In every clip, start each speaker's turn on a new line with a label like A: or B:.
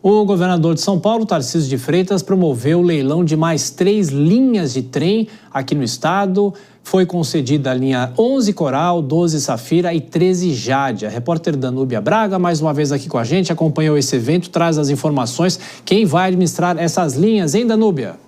A: O governador de São Paulo, Tarcísio de Freitas, promoveu o leilão de mais 3 linhas de trem aqui no estado. Foi concedida a linha 11 Coral, 12 Safira e 13 Jade. A repórter Danúbia Braga, mais uma vez aqui com a gente, acompanhou esse evento, traz as informações. Quem vai administrar essas linhas, hein, Danúbia?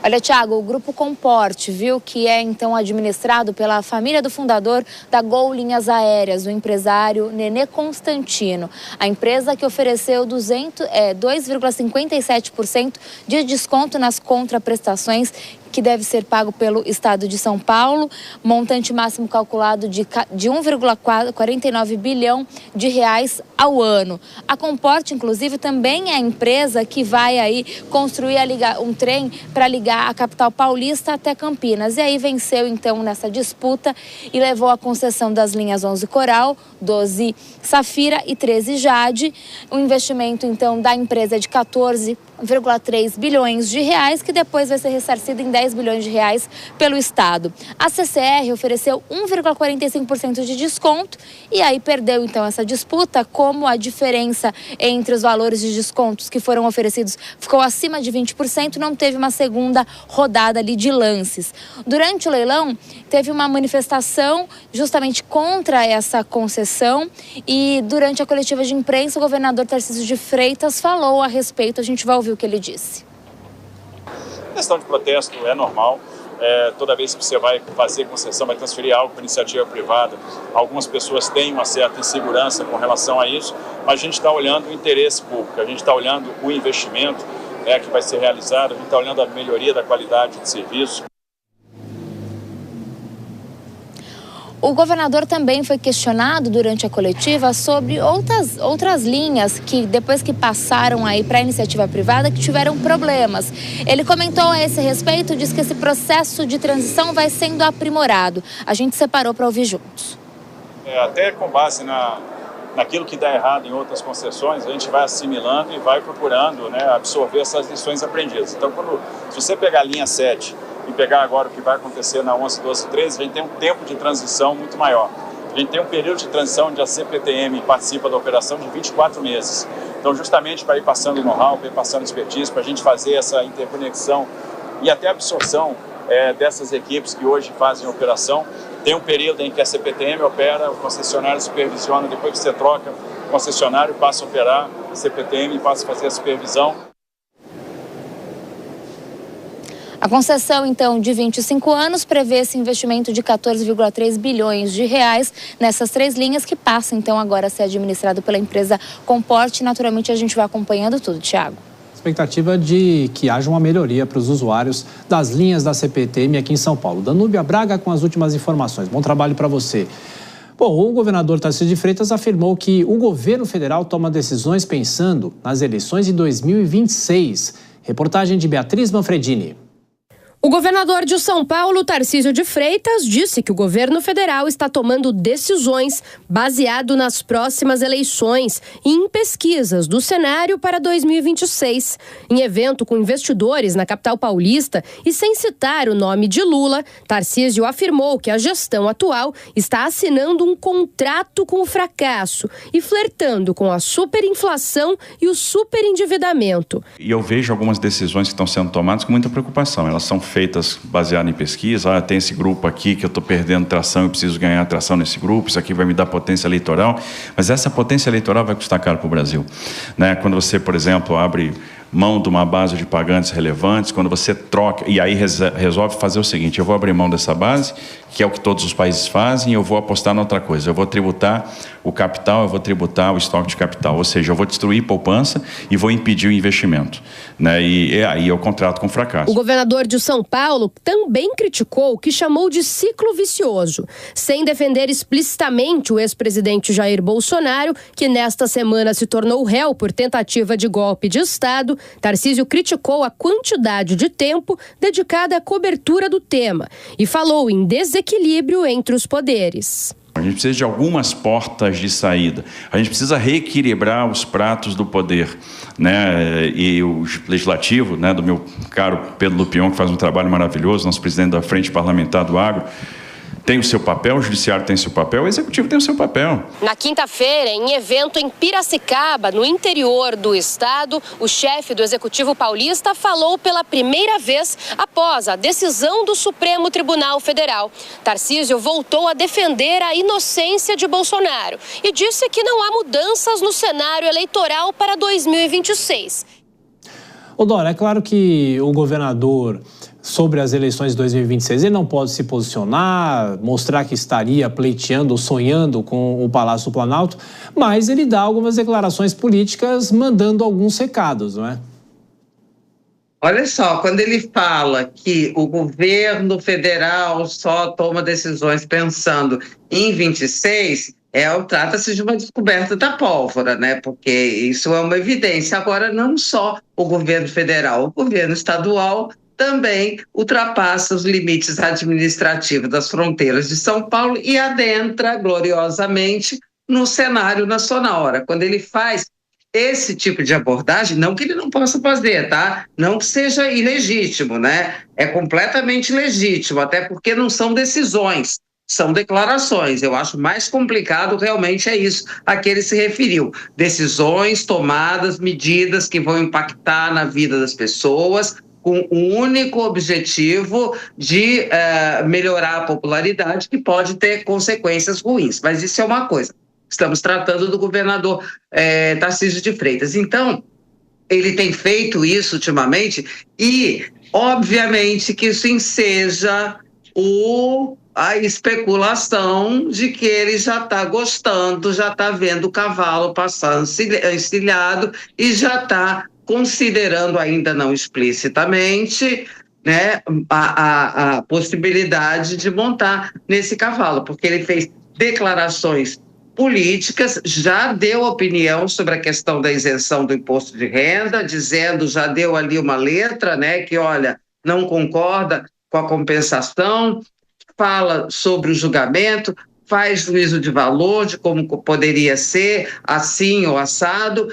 B: Olha, Thiago, o Grupo Comporte, viu, que é então administrado pela família do fundador da Gol Linhas Aéreas, o empresário Nenê Constantino. A empresa que ofereceu 2,57% de desconto nas contraprestações que deve ser pago pelo Estado de São Paulo, montante máximo calculado de 1,49 bilhão de reais ao ano. A Comporte, inclusive, também é a empresa que vai aí construir um trem para ligar a capital paulista até Campinas. E aí venceu, então, nessa disputa e levou a concessão das linhas 11 Coral, 12 Safira e 13 Jade. O investimento, então, da empresa é de 14,3 bilhões de reais, que depois vai ser ressarcido em 10 bilhões de reais pelo Estado. A CCR ofereceu 1,45% de desconto e aí perdeu então essa disputa, como a diferença entre os valores de descontos que foram oferecidos ficou acima de 20%, não teve uma segunda rodada ali de lances. Durante o leilão, teve uma manifestação justamente contra essa concessão e durante a coletiva de imprensa, o governador Tarcísio de Freitas falou a respeito, a gente vai ouvir o que ele disse.
C: A questão de protesto é normal. Toda vez que você vai fazer concessão, vai transferir algo para iniciativa privada, algumas pessoas têm uma certa insegurança com relação a isso, mas a gente está olhando o interesse público, a gente está olhando o investimento que vai ser realizado, a gente está olhando a melhoria da qualidade de serviço.
B: O governador também foi questionado durante a coletiva sobre outras linhas que depois que passaram aí para a iniciativa privada que tiveram problemas. Ele comentou a esse respeito, disse que esse processo de transição vai sendo aprimorado. A gente separou para ouvir juntos.
C: Até com base naquilo que dá errado em outras concessões, a gente vai assimilando e vai procurando absorver essas lições aprendidas. Então, se você pegar a linha 7 e pegar agora o que vai acontecer na 11, 12, 13, a gente tem um tempo de transição muito maior. A gente tem um período de transição onde a CPTM participa da operação de 24 meses. Então, justamente para ir passando know-how, para ir passando expertise, para a gente fazer essa interconexão e até absorção dessas equipes que hoje fazem a operação. Tem um período em que a CPTM opera, o concessionário supervisiona, depois que você troca, o concessionário passa a operar, a CPTM passa a fazer a supervisão.
B: A concessão, então, de 25 anos prevê esse investimento de 14,3 bilhões de reais nessas 3 linhas que passam, então, agora a ser administrado pela empresa Comporte. Naturalmente, a gente vai acompanhando tudo, Thiago.
A: Expectativa de que haja uma melhoria para os usuários das linhas da CPTM aqui em São Paulo. Danúbia Braga com as últimas informações. Bom trabalho para você. Bom, o governador Tarcísio de Freitas afirmou que o governo federal toma decisões pensando nas eleições de 2026. Reportagem de Beatriz Manfredini.
D: O governador de São Paulo, Tarcísio de Freitas, disse que o governo federal está tomando decisões baseado nas próximas eleições e em pesquisas do cenário para 2026. Em evento com investidores na capital paulista e sem citar o nome de Lula, Tarcísio afirmou que a gestão atual está assinando um contrato com o fracasso e flertando com a superinflação e o superendividamento.
E: E eu vejo algumas decisões que estão sendo tomadas com muita preocupação. Elas são feitas baseadas em pesquisa. Tem esse grupo aqui que eu estou perdendo tração, eu preciso ganhar tração nesse grupo, isso aqui vai me dar potência eleitoral, mas essa potência eleitoral vai custar caro para o Brasil. Quando você, por exemplo, abre mão de uma base de pagantes relevantes, quando você troca, e aí resolve fazer o seguinte: eu vou abrir mão dessa base, que é o que todos os países fazem, e eu vou apostar em outra coisa. Eu vou tributar o capital, eu vou tributar o estoque de capital, ou seja, eu vou destruir poupança e vou impedir o investimento. E aí é o contrato com fracasso.
D: O governador de São Paulo também criticou o que chamou de ciclo vicioso, sem defender explicitamente o ex-presidente Jair Bolsonaro, que nesta semana se tornou réu por tentativa de golpe de Estado. Tarcísio criticou a quantidade de tempo dedicada à cobertura do tema e falou em desequilíbrio entre os poderes.
E: A gente precisa de algumas portas de saída. A gente precisa reequilibrar os pratos do poder. E o legislativo, do meu caro Pedro Lupion, que faz um trabalho maravilhoso, nosso presidente da Frente Parlamentar do Agro, tem o seu papel, o judiciário tem o seu papel, o executivo tem o seu papel.
D: Na quinta-feira, em evento em Piracicaba, no interior do estado, o chefe do Executivo paulista falou pela primeira vez após a decisão do Supremo Tribunal Federal. Tarcísio voltou a defender a inocência de Bolsonaro e disse que não há mudanças no cenário eleitoral para 2026.
A: Dora, é claro que o governador, sobre as eleições de 2026, ele não pode se posicionar, mostrar que estaria pleiteando, sonhando com o Palácio do Planalto, mas ele dá algumas declarações políticas mandando alguns recados, não é?
F: Olha só, quando ele fala que o governo federal só toma decisões pensando em 26, trata-se de uma descoberta da pólvora, né? Porque isso é uma evidência. Agora, não só o governo federal, o governo estadual também ultrapassa os limites administrativos das fronteiras de São Paulo e adentra gloriosamente no cenário nacional. Ora, quando ele faz esse tipo de abordagem, não que ele não possa fazer, tá? Não que seja ilegítimo, né? É completamente legítimo, até porque não são decisões, são declarações. Eu acho mais complicado realmente é isso a que ele se referiu. Decisões tomadas, medidas que vão impactar na vida das pessoas, com o único objetivo de melhorar a popularidade, que pode ter consequências ruins. Mas isso é uma coisa. Estamos tratando do governador Tarcísio de Freitas. Então, ele tem feito isso ultimamente e, obviamente, que isso enseja a especulação de que ele já está gostando, já está vendo o cavalo passar encilhado e já está considerando, ainda não explicitamente, né, a possibilidade de montar nesse cavalo, porque ele fez declarações políticas, já deu opinião sobre a questão da isenção do imposto de renda, já deu ali uma letra, né, que, olha, não concorda com a compensação, fala sobre o julgamento, faz juízo de valor de como poderia ser, assim ou assado.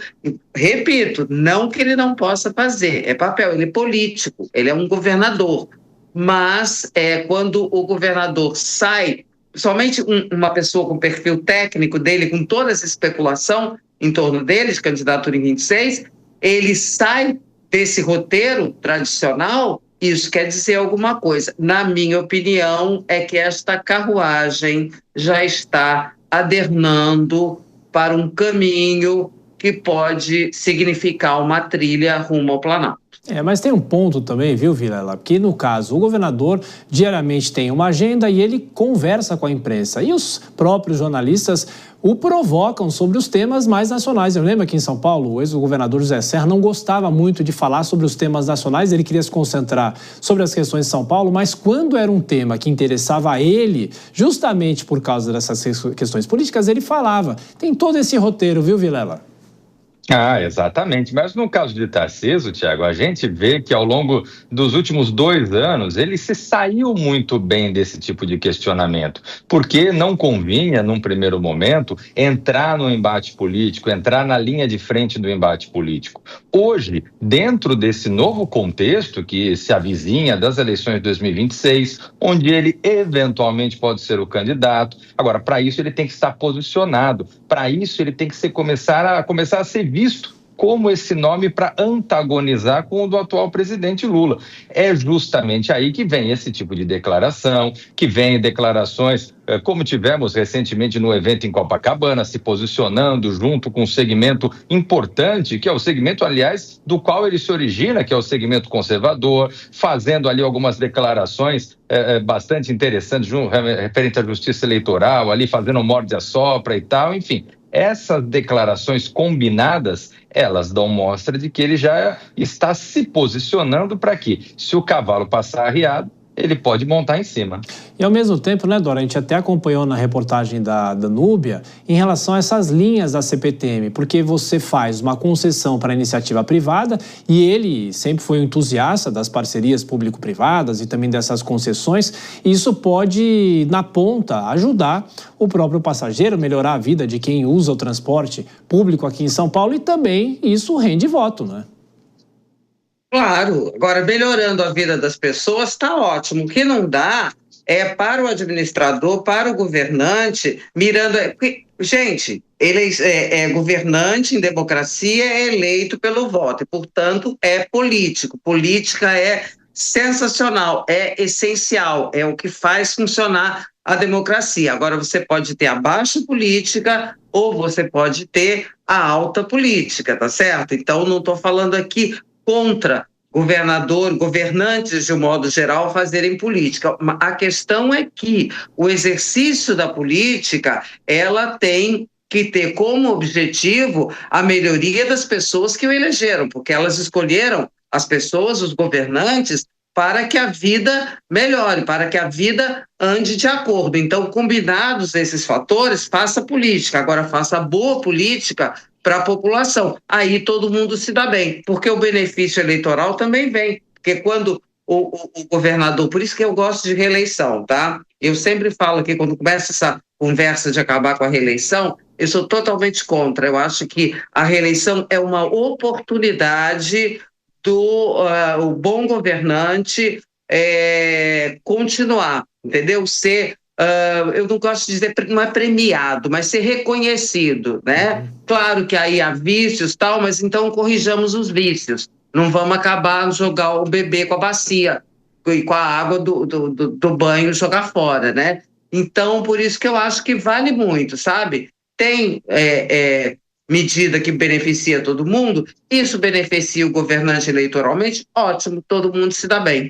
F: Repito, não que ele não possa fazer, é papel, ele é político, ele é um governador. Mas quando o governador sai, somente uma pessoa com perfil técnico dele, com toda essa especulação em torno dele, de candidatura em 26, ele sai desse roteiro tradicional. Isso quer dizer alguma coisa. Na minha opinião, é que esta carruagem já está adernando para um caminho que pode significar uma trilha rumo ao Planalto.
A: Mas tem um ponto também, viu, Vilela? Porque, no caso, o governador diariamente tem uma agenda e ele conversa com a imprensa. E os próprios jornalistas o provocam sobre os temas mais nacionais. Eu lembro aqui em São Paulo, o ex-governador José Serra não gostava muito de falar sobre os temas nacionais, ele queria se concentrar sobre as questões de São Paulo, mas quando era um tema que interessava a ele, justamente por causa dessas questões políticas, ele falava. Tem todo esse roteiro, viu, Vilela?
G: Exatamente. Mas no caso de Tarcísio, Tiago, a gente vê que ao longo dos últimos 2 anos ele se saiu muito bem desse tipo de questionamento, porque não convinha, num primeiro momento, entrar no embate político, entrar na linha de frente do embate político. Hoje, dentro desse novo contexto que se avizinha das eleições de 2026, onde ele eventualmente pode ser o candidato, agora, para isso ele tem que estar posicionado, para isso ele tem que começar a ser visto como esse nome para antagonizar com o do atual presidente Lula. É justamente aí que vem esse tipo de declaração, que vem declarações como tivemos recentemente no evento em Copacabana, se posicionando junto com um segmento importante, que é o segmento, aliás, do qual ele se origina, que é o segmento conservador, fazendo ali algumas declarações bastante interessantes referente à justiça eleitoral, ali fazendo morde-a-sopra e tal, enfim. Essas declarações combinadas, elas dão mostra de que ele já está se posicionando para que, se o cavalo passar arriado, ele pode montar em cima.
A: E ao mesmo tempo, né, Dora, a gente até acompanhou na reportagem da Núbia em relação a essas linhas da CPTM, porque você faz uma concessão para a iniciativa privada e ele sempre foi um entusiasta das parcerias público-privadas e também dessas concessões, e isso pode, na ponta, ajudar o próprio passageiro, melhorar a vida de quem usa o transporte público aqui em São Paulo, e também isso rende voto, né?
F: Claro, agora melhorando a vida das pessoas está ótimo. O que não dá é para o administrador, para o governante, mirando... Porque, gente, ele é governante em democracia, é eleito pelo voto, e, portanto, é político. Política é sensacional, é essencial, é o que faz funcionar a democracia. Agora, você pode ter a baixa política ou você pode ter a alta política, tá certo? Então, não estou falando aqui contra governantes, de um modo geral, fazerem política. A questão é que o exercício da política, ela tem que ter como objetivo a melhoria das pessoas que o elegeram, porque elas escolheram as pessoas, os governantes, para que a vida melhore, para que a vida ande de acordo. Então, combinados esses fatores, faça política. Agora, faça boa política para a população. Aí todo mundo se dá bem, porque o benefício eleitoral também vem. Porque quando o governador... Por isso que eu gosto de reeleição, tá? Eu sempre falo que quando começa essa conversa de acabar com a reeleição, eu sou totalmente contra. Eu acho que a reeleição é uma oportunidade o bom governante continuar, entendeu? Ser, eu não gosto de dizer, não é premiado, mas ser reconhecido, né? Claro que aí há vícios e tal, mas então corrijamos os vícios. Não vamos acabar jogar o bebê com a bacia e com a água do banho jogar fora, né? Então, por isso que eu acho que vale muito, sabe? Tem medida que beneficia todo mundo, isso beneficia o governante eleitoralmente, ótimo, todo mundo se dá bem.